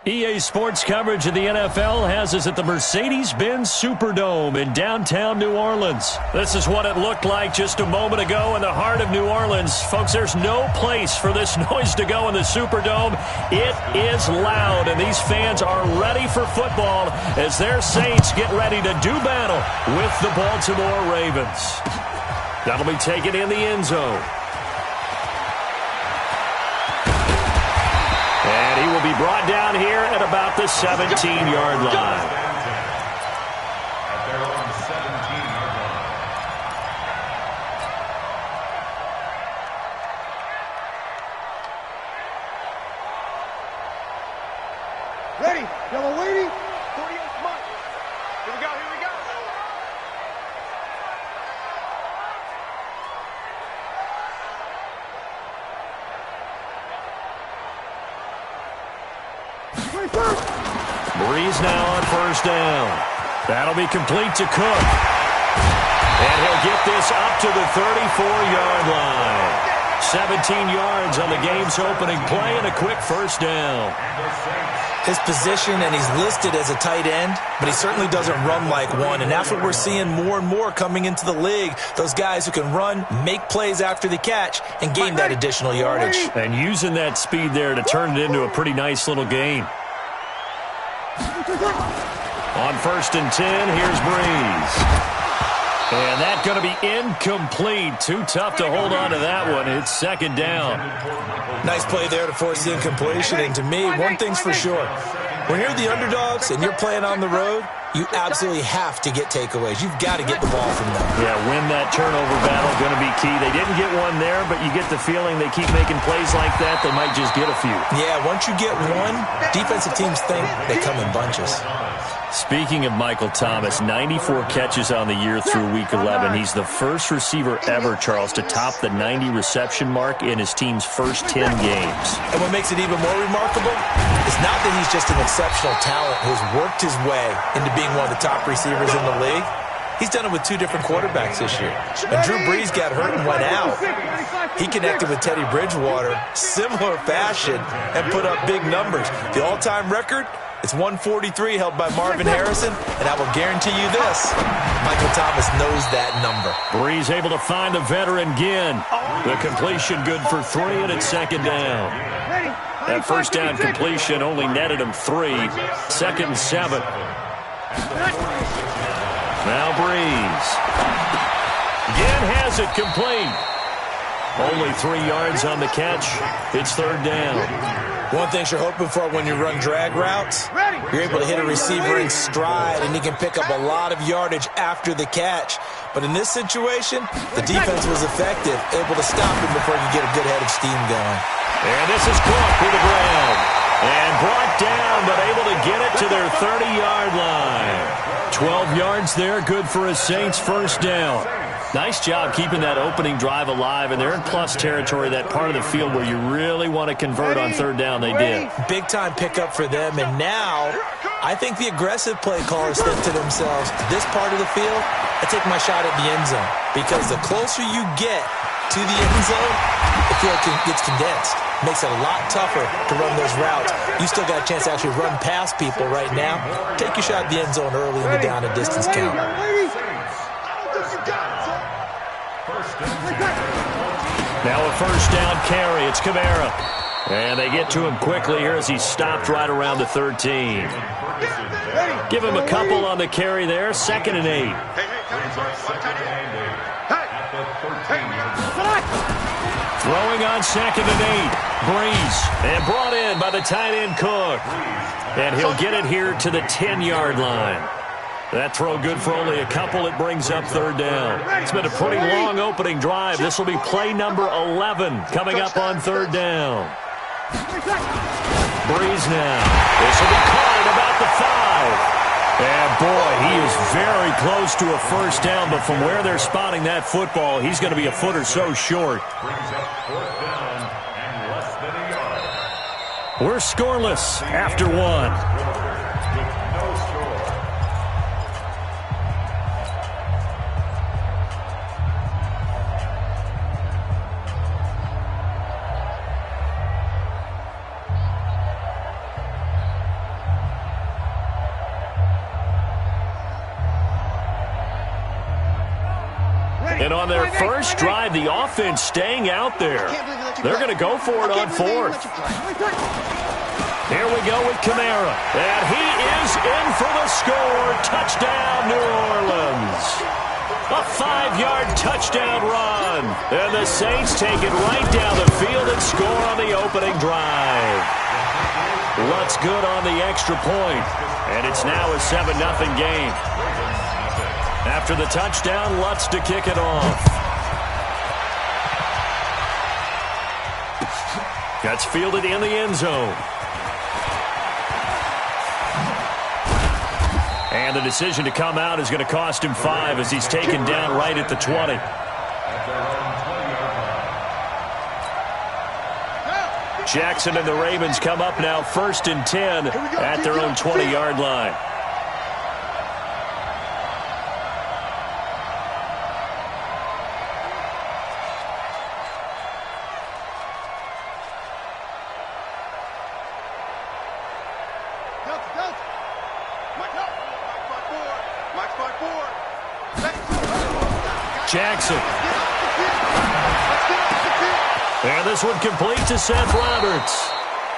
EA Sports coverage of the NFL has us at the Mercedes-Benz Superdome in downtown New Orleans. This is what it looked like just a moment ago in the heart of New Orleans. Folks, there's no place for this noise to go in the Superdome. It is loud, and these fans are ready for football as their Saints get ready to do battle with the Baltimore Ravens. That'll be taken in the end zone. And he will be brought down here at about the 17-yard line. At their own 17-yard line. Ready? Y'all are waiting? 48 mark. Here we go, here we go. Breeze now on first down. That'll be complete to Cook. And he'll get this up to the 34-yard line. 17 yards on the game's opening play and a quick first down. His position, and he's listed as a tight end, but he certainly doesn't run like one, and that's what we're seeing more and more coming into the league. Those guys who can run, make plays after the catch, and gain that additional yardage. And using that speed there to turn it into a pretty nice little game. On first and 10, here's Breeze. And that's going to be incomplete. Too tough to hold on to that one. It's second down. Nice play there to force the incompletion. And to me, one thing's for sure. When you're the underdogs and you're playing on the road, you absolutely have to get takeaways. You've got to get the ball from them. Yeah, win that turnover battle, going to be key. They didn't get one there, but you get the feeling they keep making plays like that, they might just get a few. Yeah, once you get one, defensive teams think they come in bunches. Speaking of Michael Thomas, 94 catches on the year through Week 11. He's the first receiver ever, Charles, to top the 90 reception mark in his team's first 10 games. And what makes it even more remarkable is not that he's just an exceptional talent who's worked his way into being one of the top receivers in the league. He's done it with two different quarterbacks this year. When Drew Brees got hurt and went out, he connected with Teddy Bridgewater, similar fashion, and put up big numbers. The all-time record, it's 143 held by Marvin Harrison, and I will guarantee you this, Michael Thomas knows that number. Brees able to find the veteran again. The completion good for 3, and it's second down. That first down completion only netted him 3. Second and 7. Now Brees. Again has it complete. Only 3 yards on the catch. It's third down. One thing you're hoping for when you run drag routes, you're able to hit a receiver in stride, and he can pick up a lot of yardage after the catch. But in this situation, the defense was effective, able to stop him before he could get a good head of steam going. And this is Cook to the ground. And brought down, but able to get it to their 30-yard line. 12 yards there, good for a Saints first down. Nice job keeping that opening drive alive, and they're in plus territory, that part of the field where you really want to convert on third down. They did. Big-time pickup for them, and now I think the aggressive play callers think to themselves, this part of the field, I take my shot at the end zone, because the closer you get to the end zone, the field gets condensed. Makes it a lot tougher to run those routes. You still got a chance to actually run past people right now. Take your shot at the end zone early in the down and distance count. Now a first down carry. It's Kamara. And they get to him quickly here as he stopped right around the 13. Give him a couple on the carry there. Second and 8. Throwing on second and 8. Breeze. And brought in by the tight end Cook. And he'll get it here to the 10-yard line. That throw good for only a couple. It brings up third down. It's been a pretty long opening drive. This will be play number 11 coming up on third down. Breeze now. This will be caught at about the 5. And boy, he is very close to a first down, but from where they're spotting that football, he's going to be a foot or so short. We're scoreless after 1. And on their first drive, the offense staying out there. They're going to go for it on fourth. Here we go with Kamara. And he is in for the score. Touchdown, New Orleans. A 5-yard touchdown run. And the Saints take it right down the field and score on the opening drive. Lutz good on the extra point. And it's now a 7-0 game. After the touchdown, Lutz to kick it off. That's fielded in the end zone. And the decision to come out is going to cost him 5 as he's taken down right at the 20. Jackson and the Ravens come up now 1st and 10 at their own 20-yard line. Jackson. And this one complete to Seth Roberts.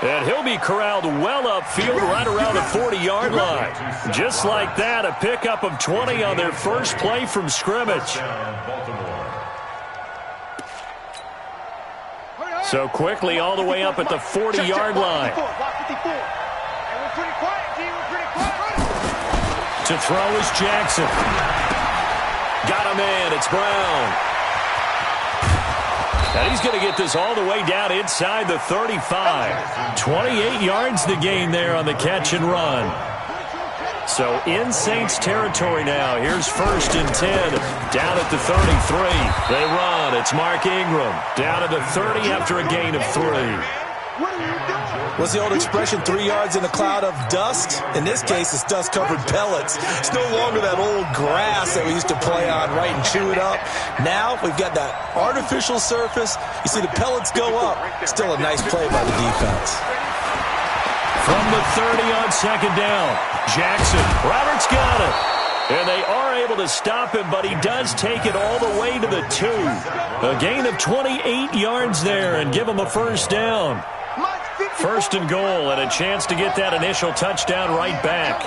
And he'll be corralled well upfield right around the 40-yard line. Just like that, a pickup of 20 on their first play from scrimmage. So quickly all the way up at the 40-yard line. To throw is Jackson. Got a man. It's Brown. And he's going to get this all the way down inside the 35. 28 yards the gain there on the catch and run. So in Saints territory now. Here's 1st and 10. Down at the 33. They run. It's Mark Ingram. Down at the 30 after a gain of 3. What's the old expression, 3 yards in a cloud of dust? In this case, it's dust-covered pellets. It's no longer that old grass that we used to play on, right, and chew it up. Now we've got that artificial surface. You see the pellets go up. Still a nice play by the defense. From the 30 on 2nd down, Jackson. Roberts got it. And they are able to stop him, but he does take it all the way to the 2. A gain of 28 yards there and give him a 1st down. 1st and goal and a chance to get that initial touchdown right back.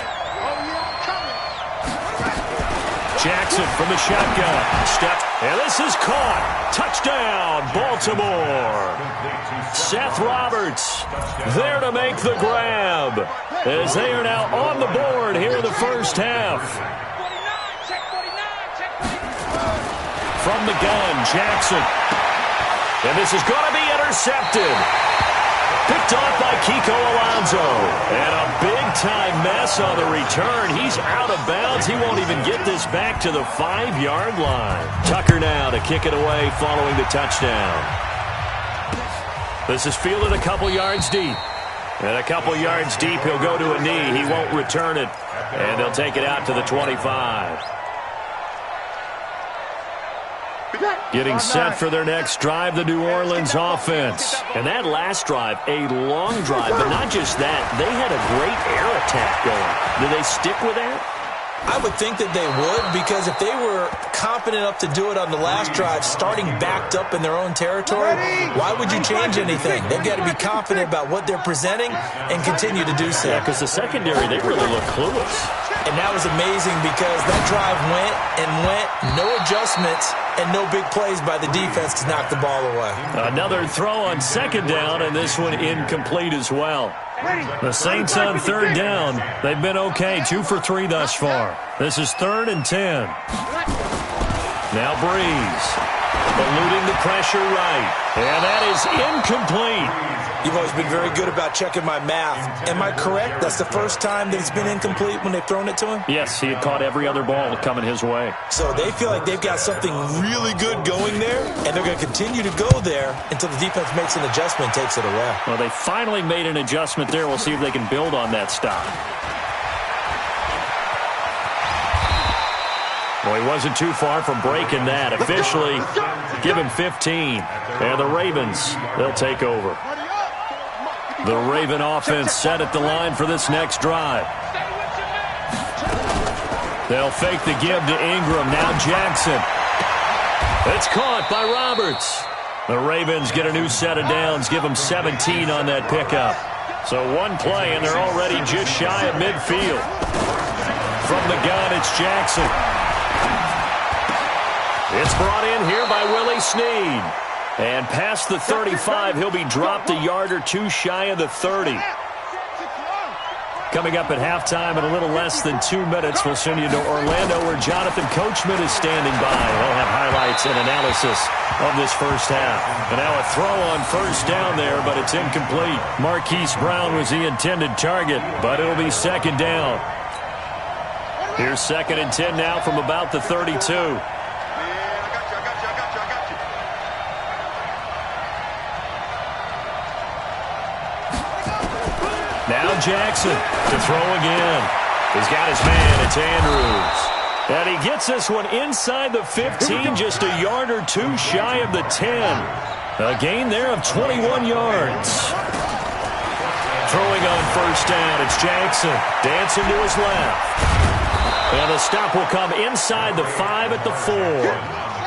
Jackson from the shotgun. Step. And this is caught. Touchdown, Baltimore. Seth Roberts there to make the grab as they are now on the board here in the first half. From the gun, Jackson. And this is going to be intercepted. Picked off by Kiko Alonso. And a big-time mess on the return. He's out of bounds. He won't even get this back to the 5-yard line. Tucker now to kick it away following the touchdown. This is fielded a couple yards deep. And a couple yards deep, he'll go to a knee. He won't return it. And they'll take it out to the 25. Getting set for their next drive, the New Orleans offense. And that last drive, a long drive, but not just that. They had a great air attack going. Do they stick with that? I would think that they would, because if they were confident enough to do it on the last drive, starting backed up in their own territory, why would you change anything? They've got to be confident about what they're presenting and continue to do so. Yeah, because the secondary, they really look clueless. And that was amazing because that drive went and went, no adjustments, and no big plays by the defense to knock the ball away. Another throw on 2nd down, and this one incomplete as well. The Saints on 3rd down. They've been okay, 2 for 3 thus far. This is 3rd and 10. Now Breeze, eluding the pressure right. And that is incomplete. You've always been very good about checking my math. Am I correct? That's the first time that it's been incomplete when they've thrown it to him? Yes, he had caught every other ball coming his way. So they feel like they've got something really good going there, and they're going to continue to go there until the defense makes an adjustment and takes it away. Well, they finally made an adjustment there. We'll see if they can build on that stop. Well, he wasn't too far from breaking that. Officially, give him 15. And the Ravens, they'll take over. The Raven offense set at the line for this next drive. They'll fake the give to Ingram. Now Jackson. It's caught by Roberts. The Ravens get a new set of downs, give them 17 on that pickup. So one play, and they're already just shy of midfield. From the gun, it's Jackson. It's brought in here by Willie Snead. And past the 35, he'll be dropped a yard or two shy of the 30. Coming up at halftime in a little less than 2 minutes, we'll send you to Orlando where Jonathan Coachman is standing by. He'll have highlights and analysis of this first half. And now a throw on first down there, but it's incomplete. Marquise Brown was the intended target, but it'll be second down. Here's 2nd and 10 now from about the 32. Now Jackson to throw again. He's got his man. It's Andrews. And he gets this one inside the 15, just a yard or two shy of the 10. A gain there of 21 yards. Throwing on first down, it's Jackson. Dancing to his left. And the stop will come inside the 5 at the 4.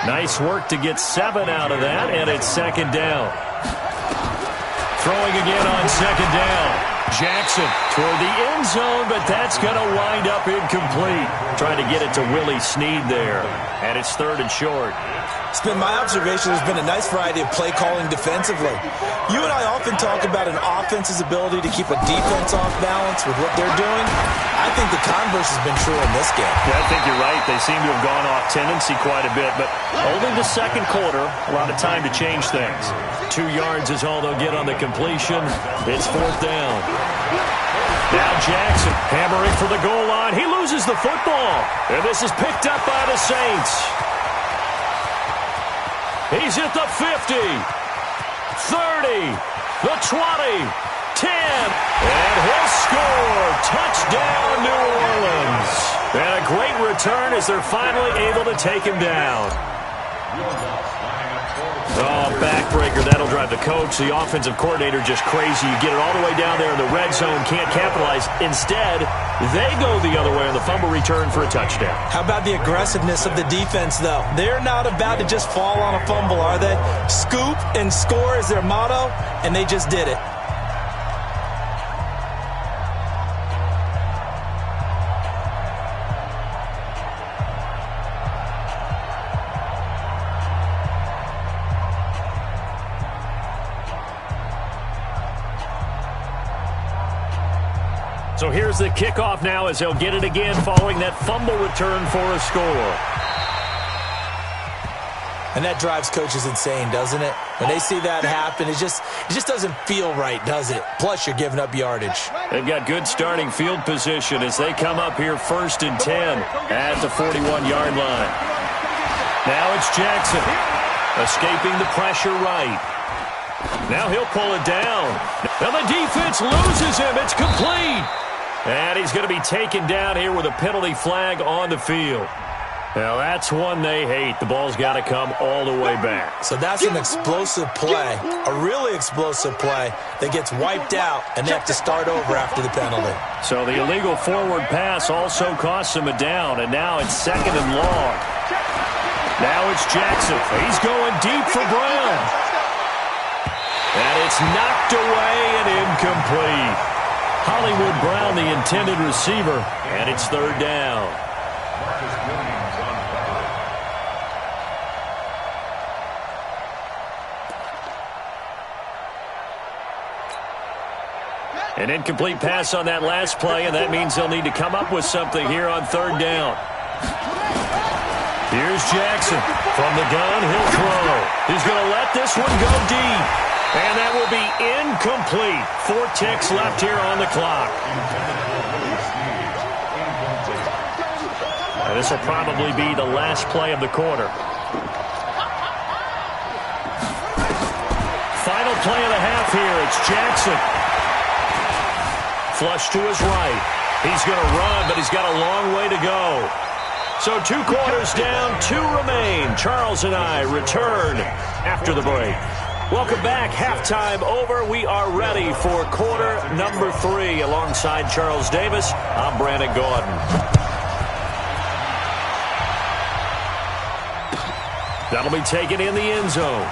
Nice work to get 7 out of that, and it's second down. Throwing again on second down. Jackson toward the end zone, but that's going to wind up incomplete. Trying to get it to Willie Snead there. And it's 3rd and short. It's been my observation there's been a nice variety of play calling defensively. You and I often talk about an offense's ability to keep a defense off balance with what they're doing. I think the converse has been true in this game. Yeah, I think you're right. They seem to have gone off tendency quite a bit, but only the second quarter, a lot of time to change things. 2 yards is all they'll get on the completion. It's 4th down. Now Jackson hammering for the goal line. He loses the football, and this is picked up by the Saints. He's at the 50, 30, the 20, 10, and he'll score. Touchdown, New Orleans. And a great return as they're finally able to take him down. Oh, backbreaker. That'll drive the coach, the offensive coordinator, just crazy. You get it all the way down there in the red zone, can't capitalize. Instead, they go the other way on the fumble return for a touchdown. How about the aggressiveness of the defense, though? They're not about to just fall on a fumble, are they? Scoop and score is their motto, and they just did it. So here's the kickoff now as they'll get it again following that fumble return for a score. And that drives coaches insane, doesn't it? When they see that happen, it just doesn't feel right, does it? Plus, you're giving up yardage. They've got good starting field position as they come up here 1st and 10 at the 41-yard line. Now it's Jackson escaping the pressure right. Now he'll pull it down. Now the defense loses him. It's complete. And he's going to be taken down here with a penalty flag on the field. Now that's one they hate. The ball's got to come all the way back. So that's an explosive play, a really explosive play that gets wiped out, and they have to start over after the penalty. So the illegal forward pass also costs him a down, and now it's 2nd and long. Now it's Jackson. He's going deep for Brown. And it's knocked away and incomplete. Hollywood Brown, the intended receiver, and it's 3rd down. An incomplete pass on that last play, and that means they'll need to come up with something here on 3rd down. Here's Jackson. From the gun, he'll throw. He's going to let this one go deep. And that will be incomplete. 4 ticks left here on the clock. And this will probably be the last play of the quarter. Final play of the half here. It's Jackson. Flush to his right. He's going to run, but he's got a long way to go. So 2 quarters down, 2 remain. Charles and I return after the break. Welcome back. Halftime over. We are ready for quarter number 3. Alongside Charles Davis, I'm Brandon Gordon. That'll be taken in the end zone.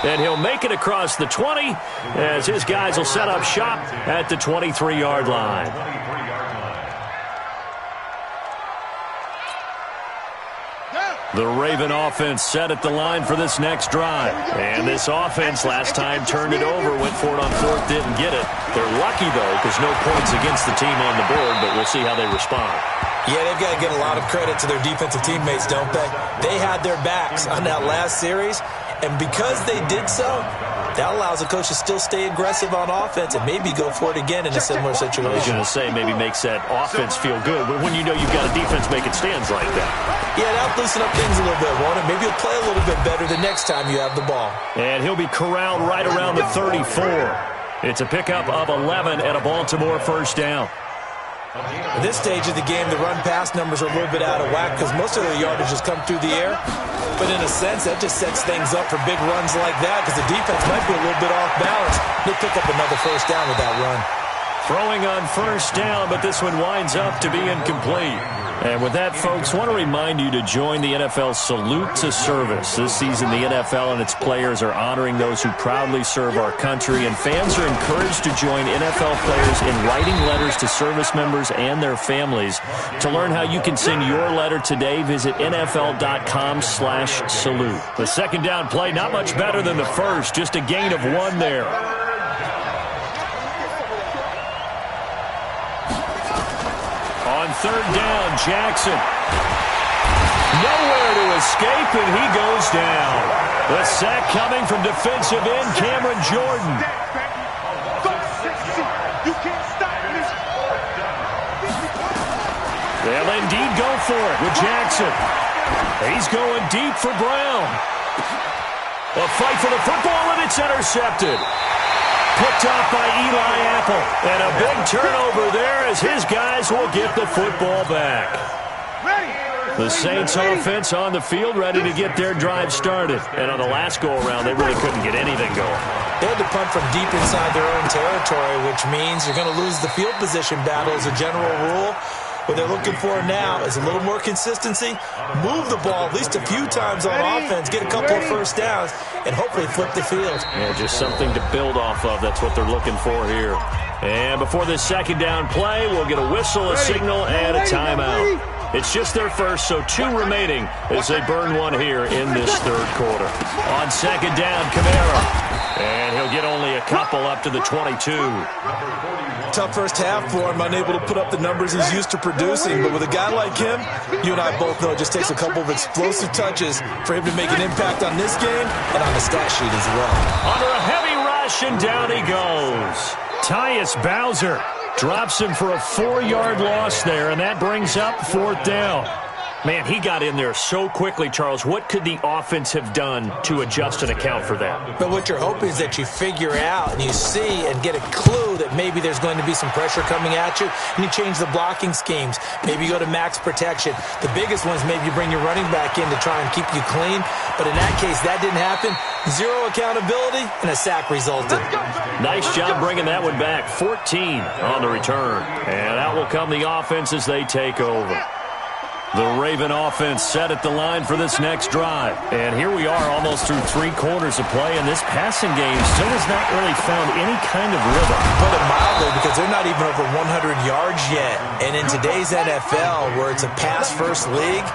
And he'll make it across the 20 as his guys will set up shop at the 23-yard line. The Raven offense set at the line for this next drive. And this offense last time turned it over, went for it on fourth, didn't get it. They're lucky, though, because no points against the team on the board, but we'll see how they respond. Yeah, they've got to give a lot of credit to their defensive teammates, don't they? They had their backs on that last series, and because they did so, that allows the coach to still stay aggressive on offense and maybe go for it again in a similar situation. I was going to say maybe makes that offense feel good, but when you know you've got a defense making stands like that. Yeah, that'll loosen up things a little bit, won't it? Maybe you'll play a little bit better the next time you have the ball. And he'll be corralled right around the 34. It's a pickup of 11 and a Baltimore first down. At this stage of the game, the run-pass numbers are a little bit out of whack because most of their yardage has come through the air. But in a sense, that just sets things up for big runs like that because the defense might be a little bit off balance. They'll pick up another first down with that run. Throwing on first down, but this one winds up to be incomplete. And with that, folks, I want to remind you to join the NFL Salute to Service. This season, the NFL and its players are honoring those who proudly serve our country, and fans are encouraged to join NFL players in writing letters to service members and their families. To learn how you can send your letter today, visit NFL.com/salute. The second down play, not much better than the first, just a gain of 1 there. On third down, Jackson. Nowhere to escape, and he goes down. The sack coming from defensive end Cameron Jordan. They'll indeed go for it with Jackson. He's going deep for Brown. A fight for the football, and it's intercepted. Picked off by Eli Apple. And a big turnover there as his guys will get the football back. The Saints offense on the field ready to get their drive started. And on the last go-around, they really couldn't get anything going. They had to punt from deep inside their own territory, which means you're going to lose the field position battle as a general rule. What they're looking for now is a little more consistency, move the ball at least a few times on offense, get a couple of first downs, and hopefully flip the field. Yeah, just something to build off of. That's what they're looking for here. And before this second down play, we'll get a whistle, a signal, and a timeout. It's just their first, so 2 remaining as they burn 1 here in this third quarter. On second down, Kamara. And he'll get only a couple up to the 22. Tough first half for him, unable to put up the numbers he's used to producing. But with a guy like him, you and I both know it just takes a couple of explosive touches for him to make an impact on this game and on the stat sheet as well. Under a heavy rush, and down he goes. Tyus Bowser drops him for a 4-yard loss there, and that brings up 4th down. Man, he got in there so quickly, Charles. What could the offense have done to adjust and account for that? But what you're hoping is that you figure out and you see and get a clue that maybe there's going to be some pressure coming at you, and you change the blocking schemes. Maybe you go to max protection. The biggest one is maybe you bring your running back in to try and keep you clean. But in that case, that didn't happen. 0 accountability, and a sack resulted. Nice job bringing that one back. 14 on the return. And out will come the offense as they take over. The Raven offense set at the line for this next drive. And here we are almost through 3 quarters of play, and this passing game still has not really found any kind of rhythm. Put it mildly, because they're not even over 100 yards yet. And in today's NFL, where it's a pass-first league,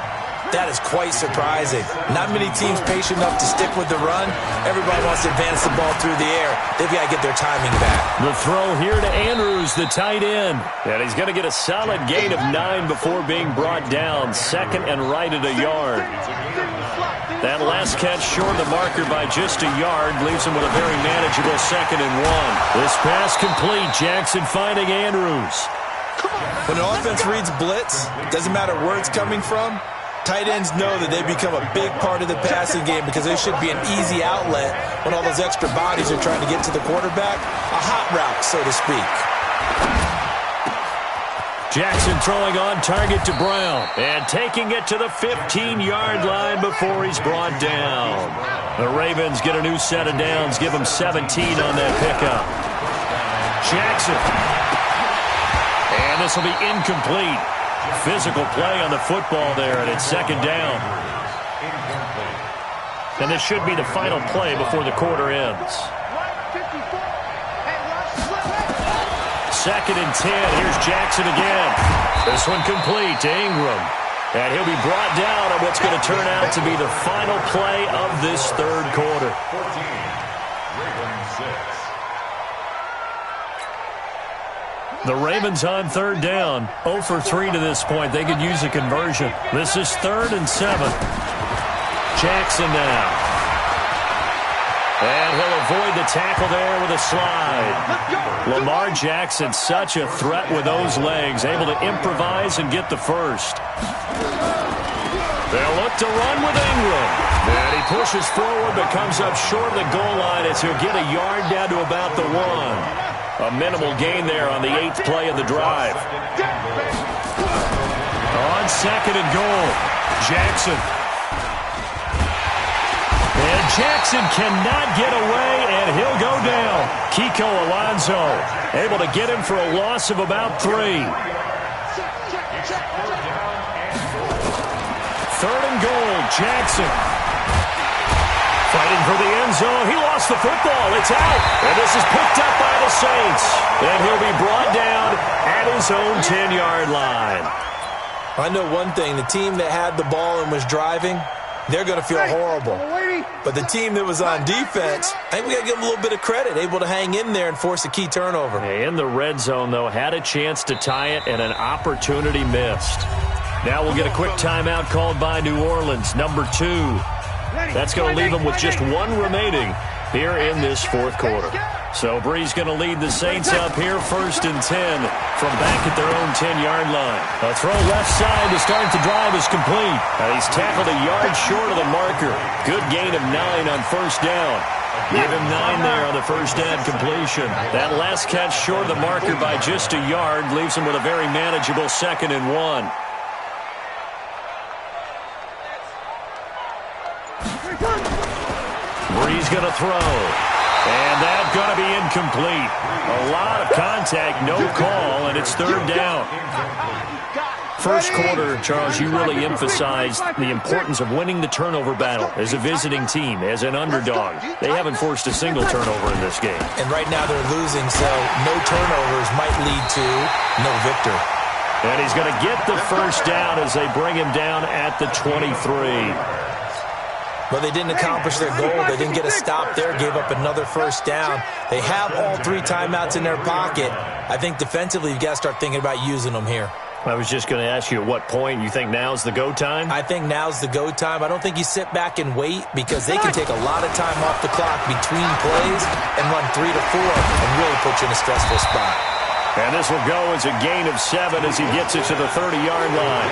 that is quite surprising. Not many teams patient enough to stick with the run. Everybody wants to advance the ball through the air. They've got to get their timing back. The throw here to Andrews, the tight end. And he's going to get a solid gain of 9 before being brought down. 2nd and right at a yard. That last catch short of the marker by just a yard leaves him with a very manageable 2nd and 1. This pass complete. Jackson finding Andrews. When an offense reads blitz, doesn't matter where it's coming from, tight ends know that they become a big part of the passing game because they should be an easy outlet when all those extra bodies are trying to get to the quarterback. A hot route, so to speak. Jackson throwing on target to Brown and taking it to the 15-yard line before he's brought down. The Ravens get a new set of downs, give them 17 on that pickup. Jackson. And this will be incomplete. Physical play on the football there, and it's second down. And this should be the final play before the quarter ends. Second and 10. Here's Jackson again. This one complete to Ingram. And he'll be brought down on what's going to turn out to be the final play of this third quarter. 14, Ravens 6. The Ravens on third down. 0 for 3 to this point. They could use a conversion. This is 3rd and 7. Jackson now. And he'll avoid the tackle there with a slide. Lamar Jackson, such a threat with those legs, able to improvise and get the first. They'll look to run with Ingram. And he pushes forward but comes up short of the goal line as he'll get a yard down to about the 1. A minimal gain there on the 8th play of the drive. On second and goal, Jackson. And Jackson cannot get away, and he'll go down. Kiko Alonso able to get him for a loss of about 3. 3rd and goal, Jackson. Fighting for the end zone. He lost the football. It's out. And this is picked up by the Saints. And he'll be brought down at his own 10-yard line. I know one thing. The team that had the ball and was driving, they're going to feel horrible. But the team that was on defense, I think we got to give them a little bit of credit, able to hang in there and force a key turnover. In the red zone, though, had a chance to tie it and an opportunity missed. Now we'll get a quick timeout called by New Orleans, number 2. That's going to leave them with just 1 remaining here in this fourth quarter. So Brees going to lead the Saints up here, 1st and 10 from back at their own 10-yard line. A throw left side to start the drive is complete. And he's tackled a yard short of the marker. Good gain of 9 on first down. Give him 9 there on the first down completion. That last catch short of the marker by just a yard leaves him with a very manageable 2nd and 1. Brees going to throw. And that's going to be incomplete. A lot of contact, no call, and it's 3rd down. First quarter, Charles, you really emphasized the importance of winning the turnover battle as a visiting team, as an underdog. They haven't forced a single turnover in this game. And right now they're losing, so no turnovers might lead to no victory. And he's going to get the first down as they bring him down at the 23. But they didn't accomplish their goal. They didn't get a stop there, gave up another first down. They have all 3 timeouts in their pocket. I think defensively you've got to start thinking about using them here. I was just going to ask you at what point you think now's the go time? I think now's the go time. I don't think you sit back and wait because they can take a lot of time off the clock between plays and run 3 to 4 and really put you in a stressful spot. And this will go as a gain of 7 as he gets it to the 30-yard line.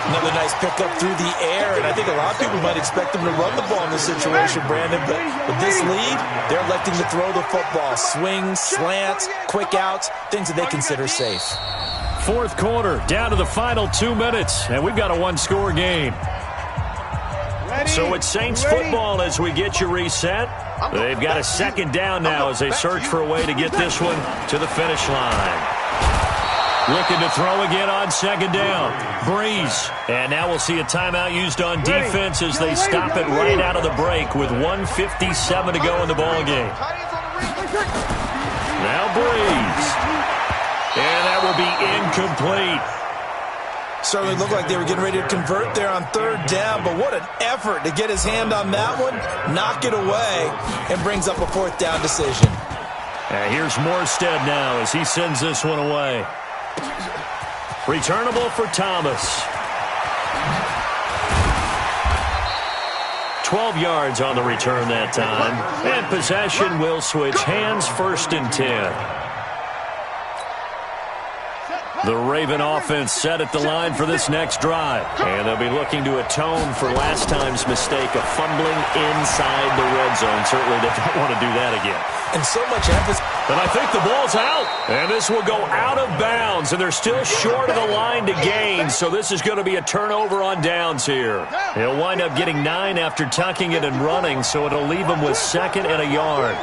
Another nice pickup through the air, and I think a lot of people might expect them to run the ball in this situation, Brandon, but with this lead, they're electing to throw the football. Swings, slants, quick outs, things that they consider safe. Fourth quarter, down to the final 2 minutes, and we've got a 1-score game. So it's Saints football as we get you reset. They've got a 2nd down now as they search for a way to get this one to the finish line. Looking to throw again on 2nd down. Brees. And now we'll see a timeout used on defense as they stop it right out of the break with 1:57 to go in the ballgame. Now Brees. And that will be incomplete. Certainly looked like they were getting ready to convert there on 3rd down, but what an effort to get his hand on that one, knock it away, and brings up a 4th down decision. And here's Morstead now as he sends this one away. Returnable for Thomas. 12 yards on the return that time. And possession will switch hands, 1st and 10. The Raven offense set at the line for this next drive. And they'll be looking to atone for last time's mistake of fumbling inside the red zone. Certainly they don't want to do that again. And so much emphasis. And I think the ball's out. And this will go out of bounds. And they're still short of the line to gain. So this is going to be a turnover on downs here. He'll wind up getting 9 after tucking it and running. So it'll leave him with 2nd and a yard.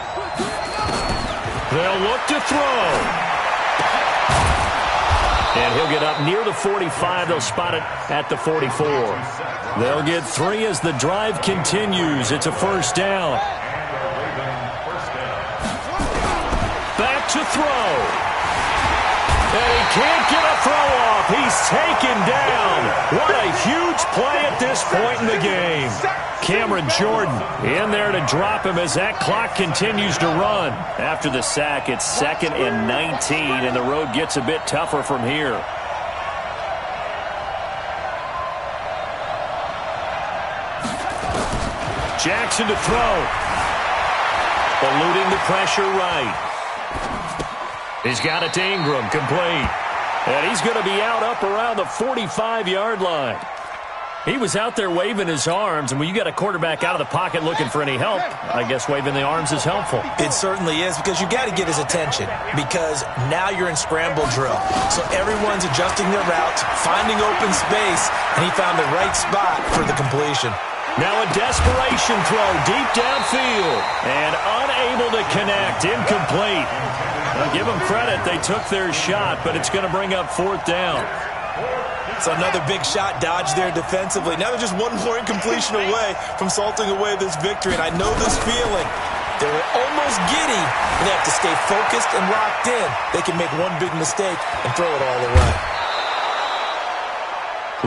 They'll look to throw. And he'll get up near the 45. They'll spot it at the 44. They'll get 3 as the drive continues. It's a first down. Back to throw. And he can't get a throw off. He's taken down. What a huge play at this point in the game. Cameron Jordan in there to drop him as that clock continues to run. After the sack, it's 2nd and 19, and the road gets a bit tougher from here. Jackson to throw. Eluding the pressure right. He's got it to Ingram, complete. And he's going to be up around the 45-yard line. He was out there waving his arms, and when you got a quarterback out of the pocket looking for any help, I guess waving the arms is helpful. It certainly is, because you got to get his attention, because now you're in scramble drill. So everyone's adjusting their routes, finding open space, and he found the right spot for the completion. Now a desperation throw deep downfield, and unable to connect, incomplete. Now give them credit, they took their shot, but it's going to bring up 4th down. So another big shot dodged there defensively. Now they're just one more incompletion away from salting away this victory. And I know this feeling. They were almost giddy, but they have to stay focused and locked in. They can make one big mistake and throw it all away.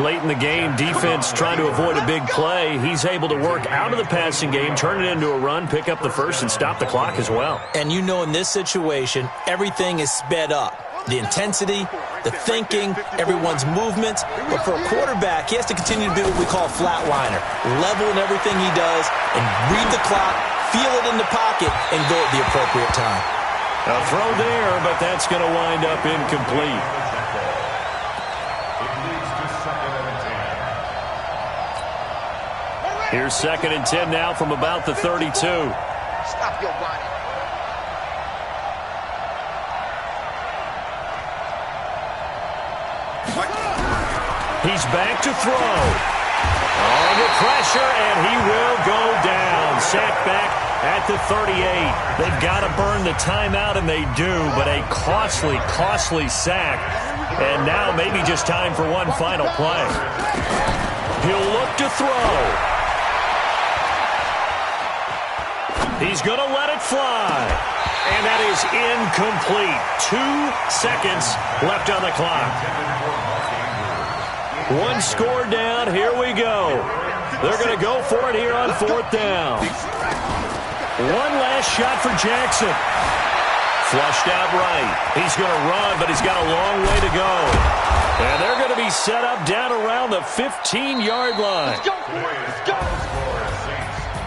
Late in the game, defense trying to avoid a big play. He's able to work out of the passing game, turn it into a run, pick up the first, and stop the clock as well. And you know in this situation, everything is sped up. The intensity, the thinking, everyone's movements. But for a quarterback, he has to continue to be what we call a flatliner. Level in everything he does and read the clock, feel it in the pocket, and go at the appropriate time. A throw there, but that's going to wind up incomplete. Here's 2nd and 10 now from about the 32. Stop your whining. He's back to throw. Under pressure, and he will go down. Sacked back at the 38. They've got to burn the timeout, and they do, but a costly, costly sack. And now maybe just time for one final play. He'll look to throw. He's going to let it fly. And that is incomplete. 2 seconds left on the clock. One score down. Here we go. They're going to go for it here on 4th down. One last shot for Jackson. Flushed out right. He's going to run, but he's got a long way to go. And they're going to be set up down around the 15-yard line. Let's go. Let's go.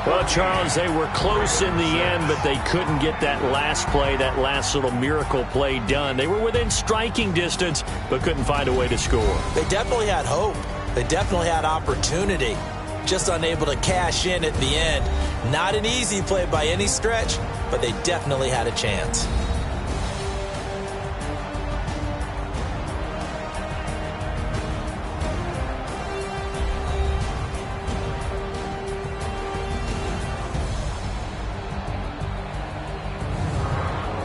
Well, Charles, they were close in the end, but they couldn't get that last play, that last little miracle play done. They were within striking distance, but couldn't find a way to score. They definitely had hope. They definitely had opportunity. Just unable to cash in at the end. Not an easy play by any stretch, but they definitely had a chance.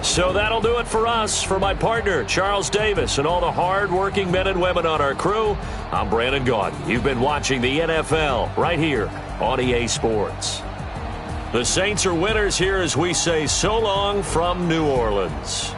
So that'll do it for us. For my partner, Charles Davis, and all the hard-working men and women on our crew, I'm Brandon Gaudin. You've been watching the NFL right here on EA Sports. The Saints are winners here as we say so long from New Orleans.